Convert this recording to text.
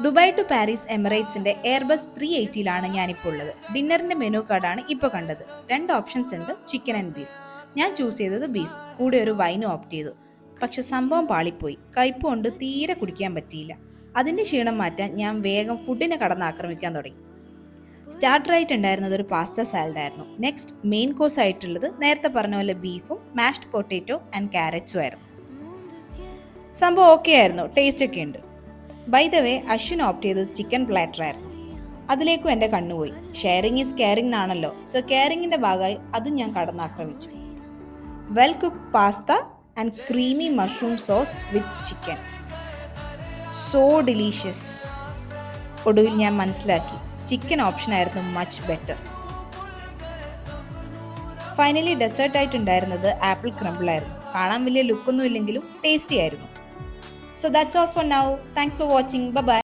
Dubai to Paris എമിറേറ്റ്സിന്റെ Airbus 380ലാണ് ഞാനിപ്പോൾ ഉള്ളത്. ഡിന്നറിന്റെ menu കാർഡാണ് ഇപ്പോൾ കണ്ടത്. രണ്ട് ഓപ്ഷൻസ് ഉണ്ട്, ചിക്കൻ ആൻഡ് ബീഫ്. ഞാൻ ചൂസ് ചെയ്തത് ബീഫ്, കൂടെ ഒരു വൈനും ഓപ്റ്റ് ചെയ്തു. പക്ഷെ സംഭവം പാളിപ്പോയി. കയ്പ് കൊണ്ട് തീരെ കുടിക്കാൻ പറ്റിയില്ല. അതിന്റെ ക്ഷീണം മാറ്റാൻ ഞാൻ വേഗം ഫുഡിനെ കടന്ന് ആക്രമിക്കാൻ തുടങ്ങി. സ്റ്റാർട്ടറായിട്ട് ഉണ്ടായിരുന്നത് ഒരു പാസ്ത സാലഡായിരുന്നു. നെക്സ്റ്റ് മെയിൻ കോഴ്സ് ആയിട്ടുള്ളത് നേരത്തെ പറഞ്ഞ പോലെ ബീഫും മാഷ്ഡ് പൊട്ടാറ്റോ ആൻഡ് ക്യാരറ്റ്സും ആയിരുന്നു. സംഭവം ഓക്കെ ആയിരുന്നു, ടേസ്റ്റ് ഒക്കെ ഉണ്ട്. By the way, Ashwin opt ചെയ്തത് ചിക്കൻ പ്ലാറ്റർ ആയിരുന്നു. അതിലേക്കും എൻ്റെ കണ്ണുപോയി. ഷെയറിങ് ഈസ് കെയറിംഗ് ആണല്ലോ, സോ കെയറിങ്ങിന്റെ ഭാഗമായി അതും ഞാൻ കടന്നാക്രമിച്ചു. Well cook pasta and creamy mushroom sauce with chicken, so delicious. ഒടുവിൽ ഞാൻ മനസ്സിലാക്കി, ചിക്കൻ ഓപ്ഷൻ ആയിരുന്നു മച്ച് ബെറ്റർ. ഫൈനലി ഡെസേർട്ട് ആയിട്ടുണ്ടായിരുന്നത് ആപ്പിൾ ക്രംബിൾ ആയിരുന്നു. കാണാൻ വലിയ ലുക്കൊന്നും ഇല്ലെങ്കിലും ടേസ്റ്റി ആയിരുന്നു. So that's all for now. Thanks for watching. Bye bye.